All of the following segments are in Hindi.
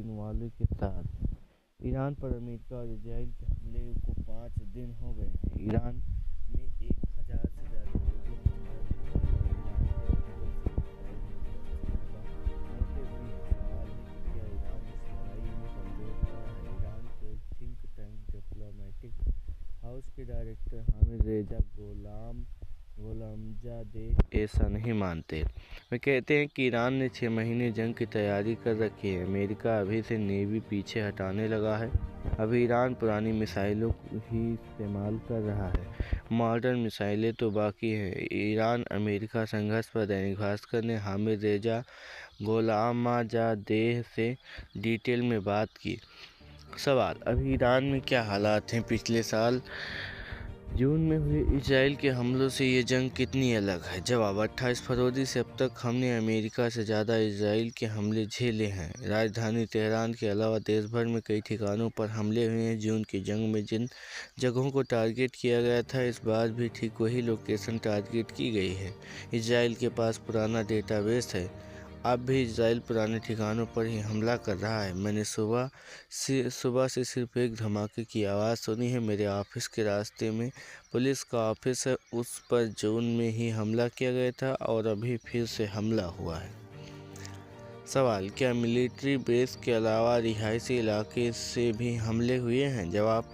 मिसाइल वालों के साथ। ईरान पर अमेरिका और इजराइल के हमले को 5 दिन हो गए हैं। ईरान में 1000 से ज़्यादा लोगों की मौत हुई है। ईरान के हमले से इजराइल में 10 से ज़्यादा मौतें हुई हैं। सवाल है कि क्या ईरान इस लड़ाई में कमज़ोर पड़ा है? ईरान के थिंक टैंक डिप्लोमेटिक हाउस के डायरेक्टर हामिद रेजा गोलामजादे ऐसा नहीं मानते। वे कहते हैं कि ईरान ने 6 महीने जंग की तैयारी कर रखी है। अमेरिका अभी से नेवी पीछे हटाने लगा है। अभी ईरान पुरानी मिसाइलों ही इस्तेमाल कर रहा है, मॉडर्न मिसाइलें तो बाकी हैं। ईरान अमेरिका संघर्ष पर दैनिक भास्कर ने हामिद रेजा गोलामजादेह से डिटेल में बात की। सवाल: अभी ईरान में क्या हालात हैं? पिछले साल जून में हुए इजराइल के हमलों से ये जंग कितनी अलग है? जवाब: 28 फरवरी से अब तक हमने अमेरिका से ज़्यादा इजराइल के हमले झेले हैं। राजधानी तेहरान के अलावा देश भर में कई ठिकानों पर हमले हुए हैं। जून की जंग में जिन जगहों को टारगेट किया गया था, इस बार भी ठीक वही लोकेशन टारगेट की गई है। इजराइल के पास पुराना डेटाबेस है। अब भी इजराइल पुराने ठिकानों पर ही हमला कर रहा है। मैंने सुबह से सिर्फ एक धमाके की आवाज़ सुनी है। मेरे ऑफिस के रास्ते में पुलिस का ऑफिस है, उस पर जून में ही हमला किया गया था और अभी फिर से हमला हुआ है। सवाल: क्या मिलिट्री बेस के अलावा रिहायशी इलाके से भी हमले हुए हैं? जवाब: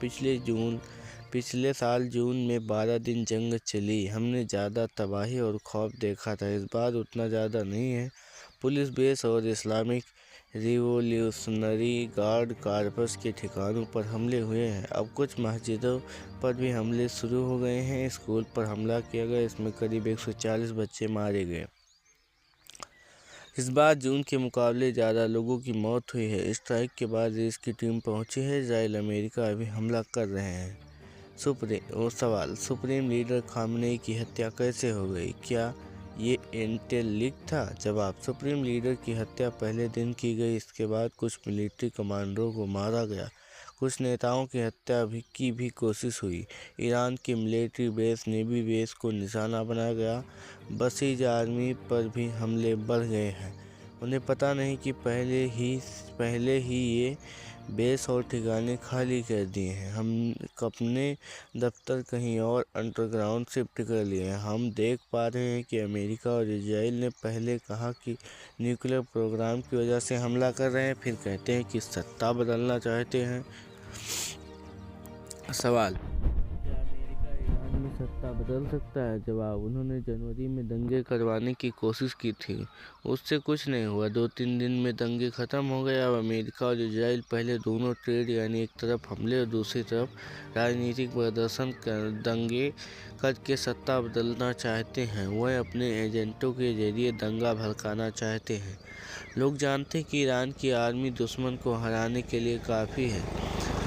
पिछले साल जून में 12 दिन जंग चली। हमने ज़्यादा तबाही और खौफ देखा था। इस बार उतना ज़्यादा नहीं है। पुलिस बेस और इस्लामिक रिवोल्यूशनरी गार्ड कॉर्पस के ठिकानों पर हमले हुए हैं। अब कुछ मस्जिदों पर भी हमले शुरू हो गए हैं। स्कूल पर हमला किया गया, इसमें करीब 140 बच्चे मारे गए। इस बार जून के मुकाबले ज़्यादा लोगों की मौत हुई है। स्ट्राइक के बाद देश की टीम पहुंची है। इजराइल अमेरिका अभी हमला कर रहे हैं। सवाल: सुप्रीम लीडर खामनेई की हत्या कैसे हो गई? क्या ये इंटेल लीक था? जवाब: सुप्रीम लीडर की हत्या पहले दिन की गई। इसके बाद कुछ मिलिट्री कमांडरों को मारा गया। कुछ नेताओं की हत्या की भी कोशिश हुई। ईरान की मिलिट्री बेस, नेवी बेस को निशाना बनाया गया। बसीज आर्मी पर भी हमले बढ़ गए हैं। उन्हें पता नहीं कि पहले ही ये बेस और ठिकाने खाली कर दिए हैं। हम अपने दफ्तर कहीं और अंडरग्राउंड शिफ्ट कर लिए हैं। हम देख पा रहे हैं कि अमेरिका और इजराइल ने पहले कहा कि न्यूक्लियर प्रोग्राम की वजह से हमला कर रहे हैं, फिर कहते हैं कि सत्ता बदलना चाहते हैं। सवाल: क्या अमेरिका ईरान में सत्ता बदल सकता है? जवाब: उन्होंने जनवरी में दंगे करवाने की कोशिश की थी, उससे कुछ नहीं हुआ। 2-3 दिन में दंगे खत्म हो गए। अब अमेरिका और इजराइल पहले दोनों ट्रेड यानी एक तरफ हमले और दूसरी तरफ राजनीतिक प्रदर्शन दंगे करके सत्ता बदलना चाहते हैं। वह अपने एजेंटों के जरिए दंगा भड़काना चाहते हैं। लोग जानते हैं कि ईरान की आर्मी दुश्मन को हराने के लिए काफ़ी है।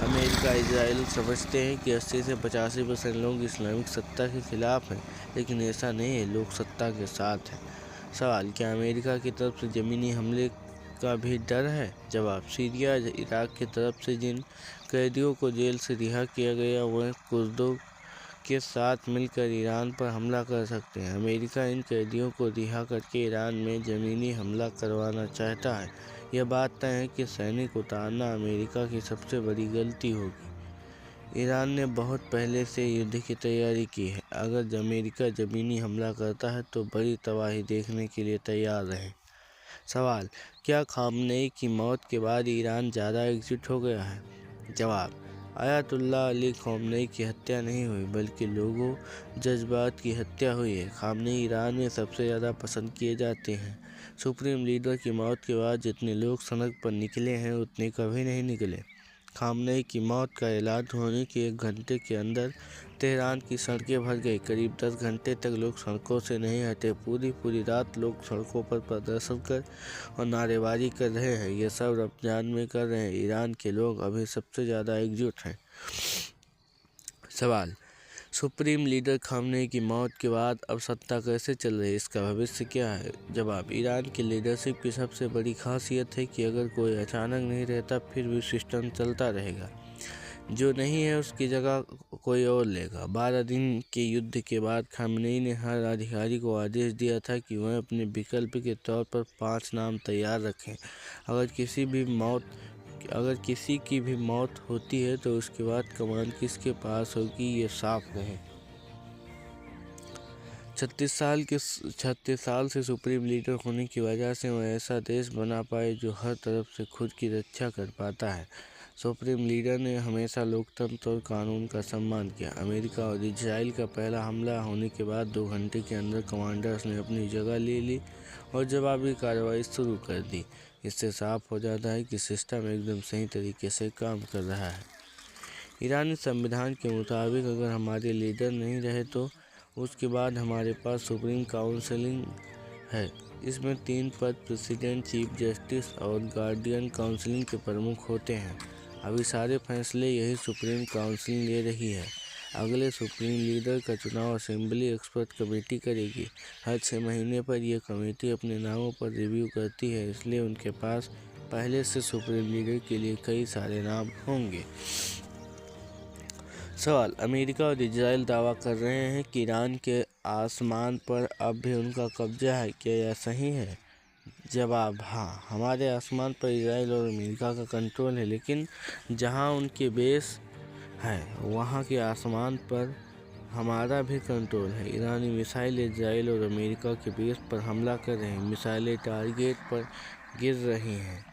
अमेरिका इजराइल समझते हैं कि 80 से 85% लोग इस्लामिक सत्ता के खिलाफ हैं, लेकिन ऐसा नहीं है, लोग सत्ता के साथ हैं। सवाल: क्या अमेरिका की तरफ से ज़मीनी हमले का भी डर है? जवाब: सीरिया, इराक की तरफ से जिन कैदियों को जेल से रिहा किया गया, वह कुर्दों के साथ मिलकर ईरान पर हमला कर सकते हैं। अमेरिका इन कैदियों को रिहा करके ईरान में ज़मीनी हमला करवाना चाहता है। यह बात तय है कि सैनिक उतारना अमेरिका की सबसे बड़ी गलती होगी। ईरान ने बहुत पहले से युद्ध की तैयारी की है। अगर अमेरिका ज़मीनी हमला करता है तो बड़ी तबाही देखने के लिए तैयार रहें। सवाल: क्या खामनेई की मौत के बाद ईरान ज़्यादा एकजुट हो गया है? जवाब: आयतुल्लाह अली खामनेई की हत्या नहीं हुई, बल्कि लोगों जज्बात की हत्या हुई है। खामनेई ईरान में सबसे ज़्यादा पसंद किए जाते हैं। सुप्रीम लीडर की मौत के बाद जितने लोग सड़क पर निकले हैं, उतने कभी नहीं निकले। खामनेई की मौत का ऐलान होने के 1 घंटे के अंदर तेहरान की सड़कें भर गई। करीब 10 घंटे तक लोग सड़कों से नहीं हटे। पूरी रात लोग सड़कों पर प्रदर्शन कर और नारेबाजी कर रहे हैं। ये सब रमजान में कर रहे हैं। ईरान के लोग अभी सबसे ज़्यादा एकजुट हैं। सवाल: सुप्रीम लीडर खामनेई की मौत के बाद अब सत्ता कैसे चल रही है? इसका भविष्य क्या है? जवाब: ईरान की लीडरशिप की सबसे बड़ी खासियत है कि अगर कोई अचानक नहीं रहता, फिर भी सिस्टम चलता रहेगा। जो नहीं है उसकी जगह कोई और लेगा। 12 दिन के युद्ध के बाद खामनेई ने हर अधिकारी को आदेश दिया था कि वह अपने विकल्प के तौर पर 5 नाम तैयार रखें। अगर किसी भी मौत कि अगर किसी की भी मौत होती है तो उसके बाद कमान किसके पास होगी, ये साफ रहे। 36 साल से सुप्रीम लीडर होने की वजह से वो ऐसा देश बना पाए जो हर तरफ से खुद की रक्षा कर पाता है। सुप्रीम लीडर ने हमेशा लोकतंत्र और कानून का सम्मान किया। अमेरिका और इजराइल का पहला हमला होने के बाद 2 घंटे के अंदर कमांडर्स ने अपनी जगह ले ली और जवाबी कार्रवाई शुरू कर दी। इससे साफ हो जाता है कि सिस्टम एकदम सही तरीके से काम कर रहा है। ईरानी संविधान के मुताबिक अगर हमारे लीडर नहीं रहे तो उसके बाद हमारे पास सुप्रीम काउंसिलिंग है। इसमें 3 पद प्रेसिडेंट, चीफ जस्टिस और गार्डियन काउंसिलिंग के प्रमुख होते हैं। अभी सारे फैसले यही सुप्रीम काउंसिल ले रही है। अगले सुप्रीम लीडर का चुनाव असेंबली एक्सपर्ट कमेटी करेगी। हर 6 महीने पर यह कमेटी अपने नामों पर रिव्यू करती है, इसलिए उनके पास पहले से सुप्रीम लीडर के लिए कई सारे नाम होंगे। सवाल, अमेरिका और इजराइल दावा कर रहे हैं कि ईरान के आसमान पर अब भी उनका कब्जा है, क्या यह सही है? जवाब, हाँ, हमारे आसमान पर इजराइल और अमेरिका का कंट्रोल है, लेकिन जहां उनके बेस है वहां के आसमान पर हमारा भी कंट्रोल है। ईरानी मिसाइल इजराइल और अमेरिका के बेस पर हमला कर रहे हैं। मिसाइलें टारगेट पर गिर रही हैं।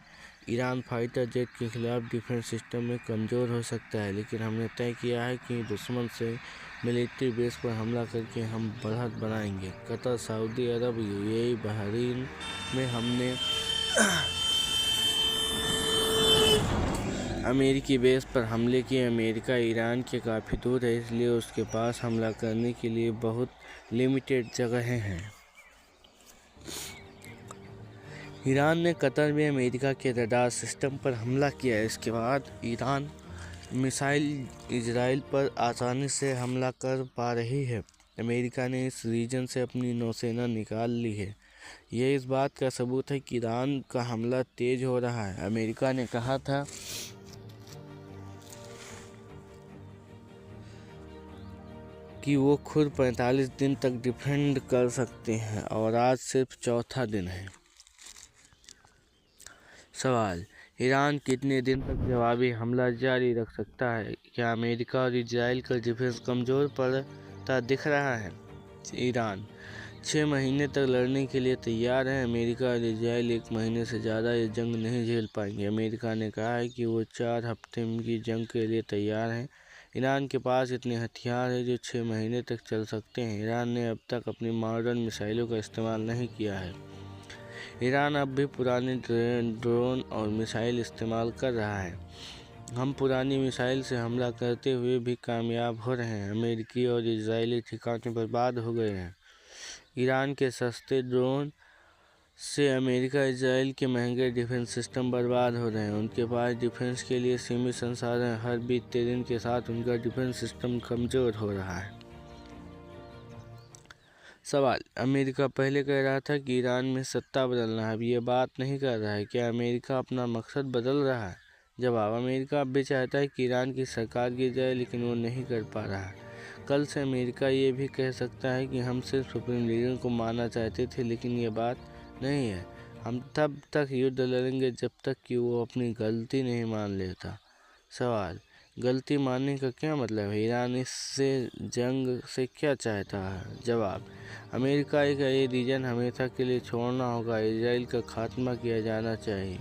ईरान फाइटर जेट के खिलाफ डिफेंस सिस्टम में कमज़ोर हो सकता है, लेकिन हमने तय किया है कि दुश्मन से मिलिट्री बेस पर हमला करके हम बढ़त बनाएंगे। कतर, सऊदी अरब, यूएई, बहरीन में हमने अमेरिकी बेस पर हमले किए। अमेरिका ईरान के काफ़ी दूर है, इसलिए उसके पास हमला करने के लिए बहुत लिमिटेड जगहें हैं। ईरान ने कतर में अमेरिका के रडार सिस्टम पर हमला किया। इसके बाद ईरान मिसाइल इजराइल पर आसानी से हमला कर पा रही है। अमेरिका ने इस रीजन से अपनी नौसेना निकाल ली है। यह इस बात का सबूत है कि ईरान का हमला तेज हो रहा है। अमेरिका ने कहा था कि वो खुद 45 दिन तक डिफेंड कर सकते हैं और आज सिर्फ चौथा दिन है। सवाल, ईरान कितने दिन तक जवाबी हमला जारी रख सकता है? क्या अमेरिका और इजराइल का डिफेंस कमज़ोर पड़ता दिख रहा है? ईरान 6 महीने तक लड़ने के लिए तैयार है। अमेरिका और इजराइल 1 महीने से ज़्यादा ये जंग नहीं झेल पाएंगे। अमेरिका ने कहा है कि वो 4 हफ्ते की जंग के लिए तैयार है। ईरान के पास इतने हथियार हैं जो 6 महीने तक चल सकते हैं। ईरान ने अब तक अपनी मॉडर्न मिसाइलों का इस्तेमाल नहीं किया है। ईरान अब भी पुराने ड्रोन और मिसाइल इस्तेमाल कर रहा है। हम पुरानी मिसाइल से हमला करते हुए भी कामयाब हो रहे हैं। अमेरिकी और इजरायली ठिकाने बर्बाद हो गए हैं। ईरान के सस्ते ड्रोन से अमेरिका इजराइल के महंगे डिफेंस सिस्टम बर्बाद हो रहे हैं। उनके पास डिफेंस के लिए सीमित संसाधन। हर बीतते दिन के साथ उनका डिफेंस सिस्टम कमज़ोर हो रहा है। सवाल, अमेरिका पहले कह रहा था कि ईरान में सत्ता बदलना है, अब ये बात नहीं कर रहा है, क्या अमेरिका अपना मकसद बदल रहा है? जवाब, अमेरिका अब भी चाहता है कि ईरान की सरकार गिर जाए, लेकिन वो नहीं कर पा रहा है। कल से अमेरिका ये भी कह सकता है कि हम सिर्फ सुप्रीम लीडर को मारना चाहते थे, लेकिन ये बात नहीं है। हम तब तक युद्ध लड़ेंगे जब तक कि वो अपनी गलती नहीं मान लेता। सवाल, गलती मानने का क्या मतलब है? ईरान इससे जंग से क्या चाहता है? जवाब, अमेरिका का ये रीजन हमेशा के लिए छोड़ना होगा। इजराइल का खात्मा किया जाना चाहिए,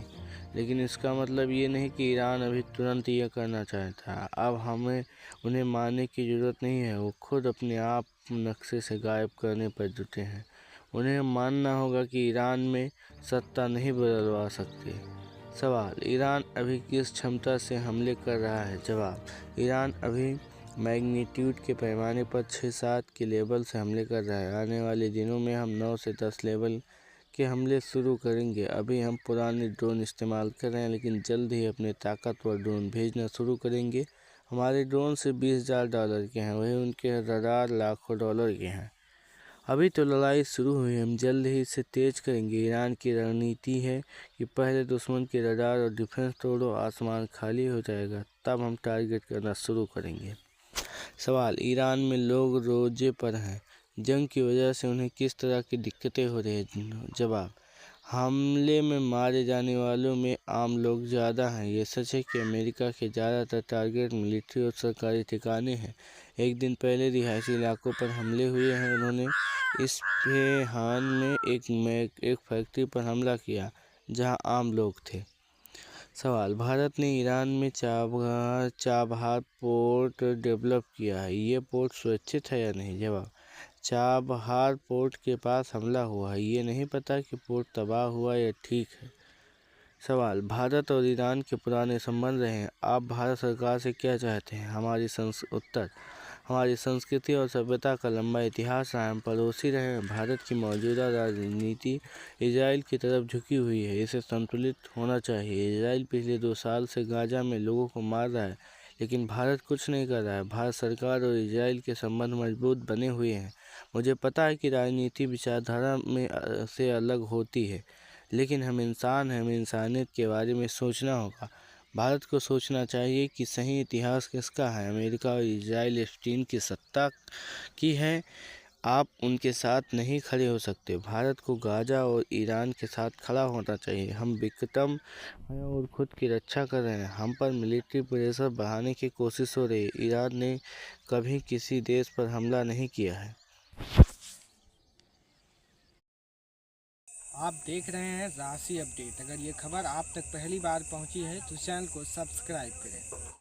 लेकिन इसका मतलब ये नहीं कि ईरान अभी तुरंत यह करना चाहता है। अब हमें उन्हें मारने की ज़रूरत नहीं है, वो खुद अपने आप नक्शे से गायब करने पर जुटे हैं। उन्हें मानना होगा कि ईरान में सत्ता नहीं बदलवा सकते। सवाल, ईरान अभी किस क्षमता से हमले कर रहा है? जवाब, ईरान अभी मैग्नीट्यूड के पैमाने पर 6-7 के लेवल से हमले कर रहा है। आने वाले दिनों में हम 9 से 10 लेवल के हमले शुरू करेंगे। अभी हम पुराने ड्रोन इस्तेमाल कर रहे हैं, लेकिन जल्द ही अपने ताकतवर ड्रोन भेजना शुरू करेंगे। हमारे ड्रोन से $20,000 के हैं, वहीं उनके रडार लाखों डॉलर के हैं। अभी तो लड़ाई शुरू हुई है, हम जल्द ही इसे तेज करेंगे। ईरान की रणनीति है कि पहले दुश्मन के रडार और डिफेंस तोड़ो, आसमान खाली हो जाएगा, तब हम टारगेट करना शुरू करेंगे। सवाल, ईरान में लोग रोजे पर हैं, जंग की वजह से उन्हें किस तरह की दिक्कतें हो रही हैं? जवाब, हमले में मारे जाने वालों में आम लोग ज़्यादा हैं। ये सच है कि अमेरिका के ज़्यादातर टारगेट मिलिट्री और सरकारी ठिकाने हैं। एक दिन पहले रिहायशी इलाकों पर हमले हुए हैं। उन्होंने इस्फहान में एक फैक्ट्री पर हमला किया जहां आम लोग थे। सवाल, भारत ने ईरान में चाबहार पोर्ट डेवलप किया है, ये पोर्ट सुरक्षित है या नहीं? जवाब, चाबहार पोर्ट के पास हमला हुआ है, ये नहीं पता कि पोर्ट तबाह हुआ या ठीक है। सवाल, भारत और ईरान के पुराने संबंध रहे हैं, आप भारत सरकार से क्या चाहते हैं? उत्तर, हमारी संस्कृति और सभ्यता का लंबा इतिहास रहा है, हम पड़ोसी रहे हैं। भारत की मौजूदा राजनीति इजराइल की तरफ झुकी हुई है, इसे संतुलित होना चाहिए। इजराइल पिछले 2 साल से गाजा में लोगों को मार रहा है, लेकिन भारत कुछ नहीं कर रहा है। भारत सरकार और इजराइल के संबंध मजबूत बने हुए हैं। मुझे पता है कि राजनीति विचारधारा में से अलग होती है, लेकिन हम इंसान हैं, हमें इंसानियत के बारे में सोचना होगा। भारत को सोचना चाहिए कि सही इतिहास किसका है, अमेरिका और इजराइल स्टीन की सत्ता की है। आप उनके साथ नहीं खड़े हो सकते। भारत को गाजा और ईरान के साथ खड़ा होना चाहिए। हम विक्टिम हैं और खुद की रक्षा कर रहे हैं। हम पर मिलिट्री प्रेशर बढ़ाने की कोशिश हो रही है। ईरान ने कभी किसी देश पर हमला नहीं किया है। आप देख रहे हैं राशि अपडेट। अगर ये खबर आप तक पहली बार पहुंची है तो चैनल को सब्सक्राइब करें।